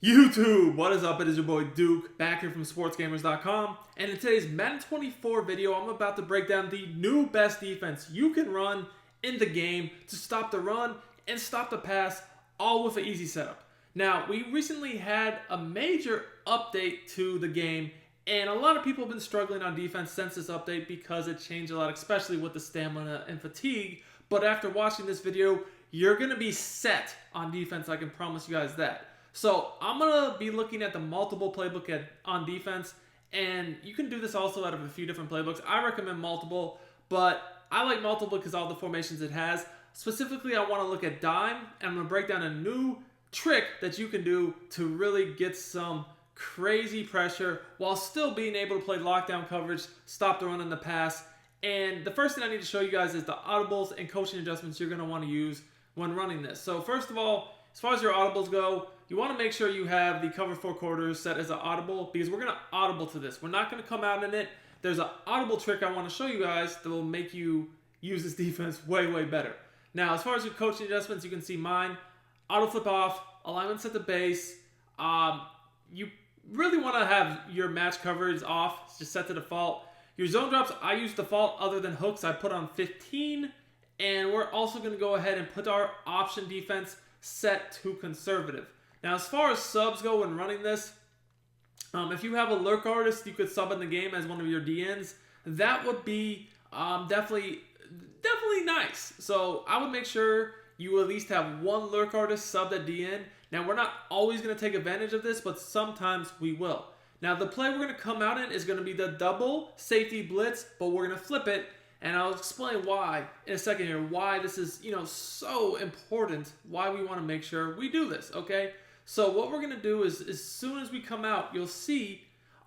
YouTube, what is up? It is your boy Duke, back here from sportsgamers.com, and in today's Madden 24 video, I'm about to break down the new best defense you can run in the game to stop the run and stop the pass, all with an easy setup. Now, we recently had a major update to the game, and a lot of people have been struggling on defense since this update because it changed a lot, especially with the stamina and fatigue. But after watching this video, you're going to be set on defense, I can promise you guys that. So I'm going to be looking at the multiple playbook on defense, and you can do this also out of a few different playbooks. I recommend multiple, but I like multiple because all the formations it has. Specifically, I want to look at dime, and I'm going to break down a new trick that you can do to really get some crazy pressure while still being able to play lockdown coverage, stop the run and the pass. And the first thing I need to show you guys is the audibles and coaching adjustments you're going to want to use when running this. So first of all, as far as your audibles go, you want to make sure you have the cover 4 quarters set as an audible because we're going to audible to this. We're not going to come out in it. There's an audible trick I want to show you guys that will make you use this defense way, way better. Now, as far as your coaching adjustments, you can see mine. Auto flip off, alignment set to base. You really want to have your match coverage off. It's just set to default. Your zone drops, I use default other than hooks. I put on 15. And we're also going to go ahead and put our option defense set to conservative. Now, as far as subs go when running this, if you have a lurk artist you could sub in the game as one of your DNs, that would be definitely nice. So I would make sure you at least have one lurk artist subbed at DN. Now, we're not always going to take advantage of this, but sometimes we will. Now, the play we're going to come out in is going to be the double safety blitz, but we're going to flip it. And I'll explain why in a second here, why this is, so important, why we want to make sure we do this, okay? So what we're going to do is as soon as we come out, you'll see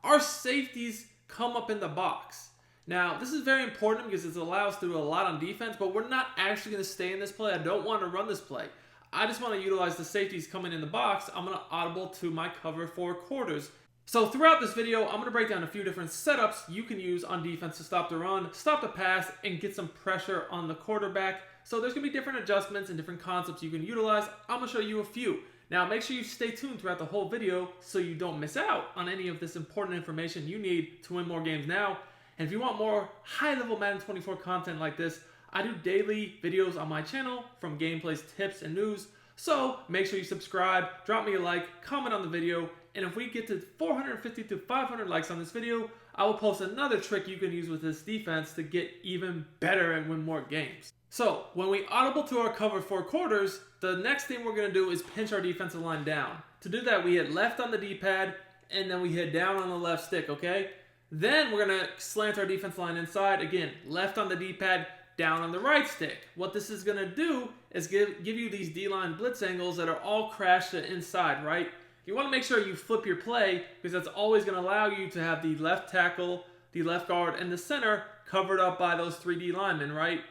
our safeties come up in the box. Now, this is very important because it allows us to do a lot on defense, but we're not actually going to stay in this play. I don't want to run this play. I just want to utilize the safeties coming in the box. I'm going to audible to my cover 4 quarters. So throughout this video, I'm going to break down a few different setups you can use on defense to stop the run, stop the pass, and get some pressure on the quarterback. So there's going to be different adjustments and different concepts you can utilize. I'm going to show you a few. Now make sure you stay tuned throughout the whole video so you don't miss out on any of this important information you need to win more games now. And if you want more high-level Madden 24 content like this, I do daily videos on my channel from gameplays, tips, and news. So make sure you subscribe, drop me a like, comment on the video, and if we get to 450 to 500 likes on this video, I will post another trick you can use with this defense to get even better and win more games. So when we audible to our cover 4 quarters, the next thing we're going to do is pinch our defensive line down. To do that, we hit left on the D-pad, and then we hit down on the left stick, okay? Then we're going to slant our defensive line inside. Again, left on the D-pad, down on the right stick. What this is going to do is give you these D-line blitz angles that are all crashed to inside, right? You want to make sure you flip your play because that's always going to allow you to have the left tackle, the left guard, and the center covered up by those 3D linemen, right?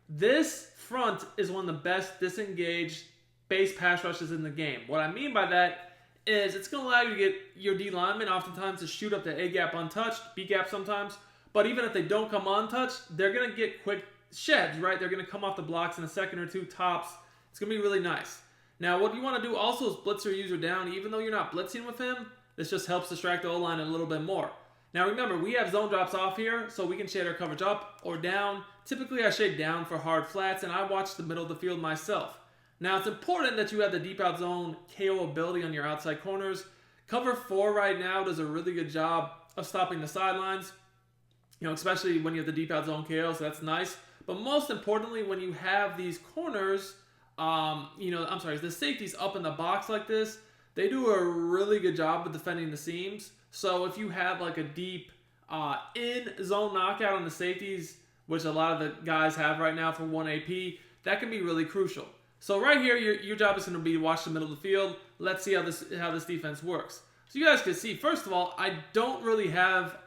This front is one of the best disengaged base pass rushes in the game. What I mean by that is it's going to allow you to get your D linemen oftentimes to shoot up the A gap untouched, B gap sometimes, but even if they don't come untouched, they're going to get quick sheds, right? They're going to come off the blocks in a second or two tops. It's going to be really nice. Now, what you want to do also is blitz your user down. Even though you're not blitzing with him, this just helps distract the O-line a little bit more. Now, remember, we have zone drops off here, so we can shade our coverage up or down. Typically, I shade down for hard flats, and I watch the middle of the field myself. Now, it's important that you have the deep out zone KO ability on your outside corners. Cover 4 right now does a really good job of stopping the sidelines, especially when you have the deep out zone KO, so that's nice. But most importantly, when you have these corners, the safeties up in the box like this, they do a really good job of defending the seams. So if you have like a deep in-zone knockout on the safeties, which a lot of the guys have right now for 1 AP, that can be really crucial. So right here, your job is going to be to watch the middle of the field. Let's see how this defense works. So you guys can see, first of all, I don't really have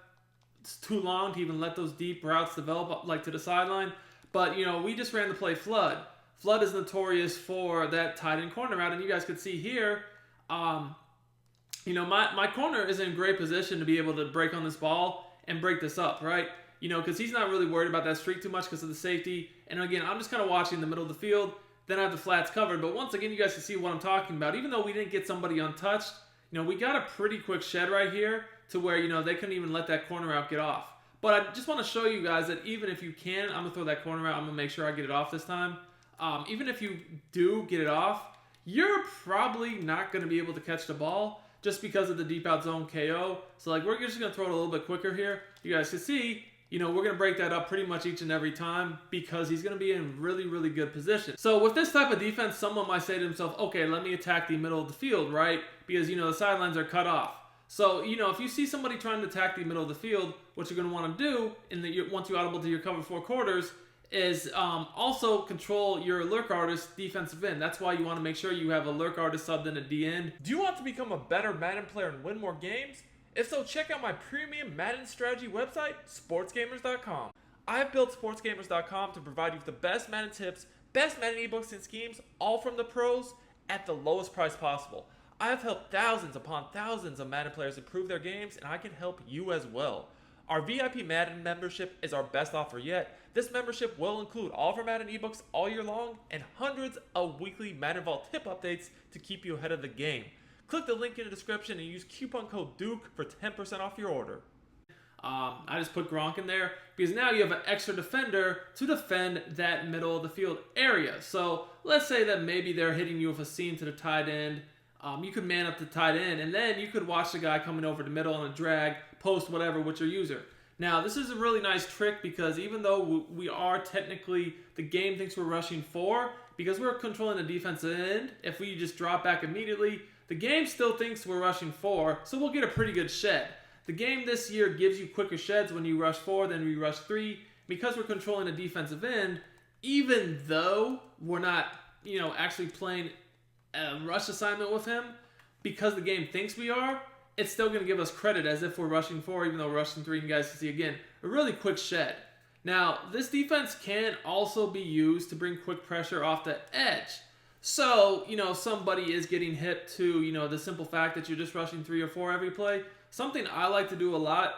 too long to even let those deep routes develop like to the sideline. But, we just ran the play flood. Flood is notorious for that tight end corner route, and you guys could see here, my corner is in great position to be able to break on this ball and break this up, right? Because he's not really worried about that streak too much because of the safety. And again, I'm just kind of watching the middle of the field. Then I have the flats covered. But once again, you guys can see what I'm talking about. Even though we didn't get somebody untouched, we got a pretty quick shed right here to where, they couldn't even let that corner out get off. But I just want to show you guys that even if you can, I'm going to throw that corner out. I'm going to make sure I get it off this time. Even if you do get it off, you're probably not going to be able to catch the ball just because of the deep out zone KO. So like we're just going to throw it a little bit quicker here. You guys can see, we're going to break that up pretty much each and every time because he's going to be in really, really good position. So with this type of defense, someone might say to himself, okay, let me attack the middle of the field, right? Because, the sidelines are cut off. So, if you see somebody trying to attack the middle of the field, what you're going to want to do once you audible to your cover 4 quarters is also control your lurk artist defensive end. That's why you want to make sure you have a lurk artist subbed in a D end. Do you want to become a better Madden player and win more games? If so, check out my premium Madden strategy website, sportsgamers.com. I've built sportsgamers.com to provide you with the best Madden tips, best Madden ebooks and schemes, all from the pros at the lowest price possible. I have helped thousands upon thousands of Madden players improve their games, and I can help you as well. Our VIP Madden membership is our best offer yet. This membership will include all of our Madden ebooks all year long and hundreds of weekly Madden Vault tip updates to keep you ahead of the game. Click the link in the description and use coupon code Duke for 10% off your order. I just put Gronk in there because now you have an extra defender to defend that middle of the field area. So let's say that maybe they're hitting you with a seam to the tight end. You could man up the tight end, and then you could watch the guy coming over the middle on a drag, post whatever with your user. Now, this is a really nice trick because even though we are technically, the game thinks we're rushing 4, because we're controlling the defensive end, if we just drop back immediately, the game still thinks we're rushing 4, so we'll get a pretty good shed. The game this year gives you quicker sheds when you rush 4 than you rush 3, because we're controlling the defensive end, even though we're not, actually playing a rush assignment with him, because the game thinks we are, it's still going to give us credit as if we're rushing 4, even though we're rushing 3. You guys can see, again, a really quick shed. Now, this defense can also be used to bring quick pressure off the edge. So, somebody is getting hit to, the simple fact that you're just rushing 3 or 4 every play. Something I like to do a lot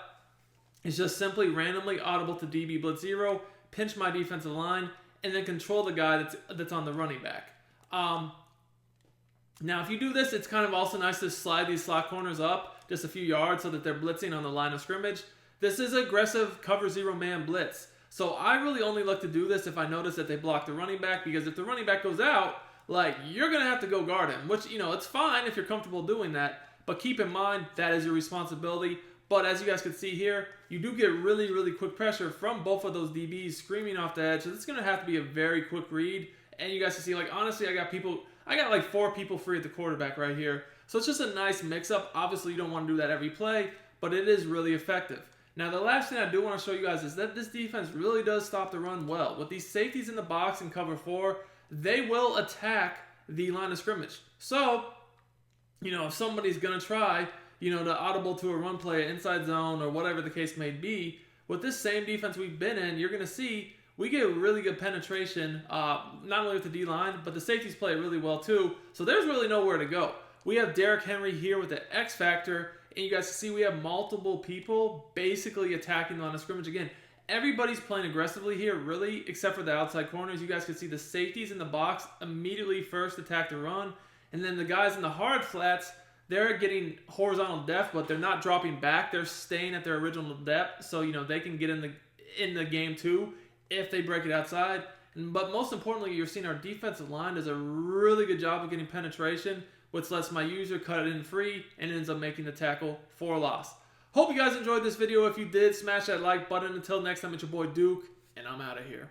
is just simply randomly audible to DB Blitz 0, pinch my defensive line, and then control the guy that's on the running back. Now, if you do this, it's kind of also nice to slide these slot corners up just a few yards so that they're blitzing on the line of scrimmage. This is aggressive cover 0 man blitz. So I really only like to do this if I notice that they block the running back, because if the running back goes out, you're going to have to go guard him, which, it's fine if you're comfortable doing that, but keep in mind that is your responsibility. But as you guys can see here, you do get really, really quick pressure from both of those DBs screaming off the edge. So it's going to have to be a very quick read. And you guys can see, honestly, I got 4 people free at the quarterback right here. So it's just a nice mix-up. Obviously, you don't want to do that every play, but it is really effective. Now, the last thing I do want to show you guys is that this defense really does stop the run well. With these safeties in the box in cover 4, they will attack the line of scrimmage. So, if somebody's going to try, to audible to a run play, inside zone, or whatever the case may be, with this same defense we've been in, you're going to see we get really good penetration, not only with the D-line, but the safeties play it really well too. So there's really nowhere to go. We have Derrick Henry here with the X factor, and you guys can see we have multiple people basically attacking the line of scrimmage. Again, everybody's playing aggressively here, really, except for the outside corners. You guys can see the safeties in the box immediately first attack the run, and then the guys in the hard flats, they're getting horizontal depth, but they're not dropping back. They're staying at their original depth, so they can get in the game too if they break it outside. But most importantly, you're seeing our defensive line does a really good job of getting penetration, which lets my user cut it in free and ends up making the tackle for a loss. Hope you guys enjoyed this video. If you did, smash that like button. Until next time, it's your boy Duke, and I'm out of here.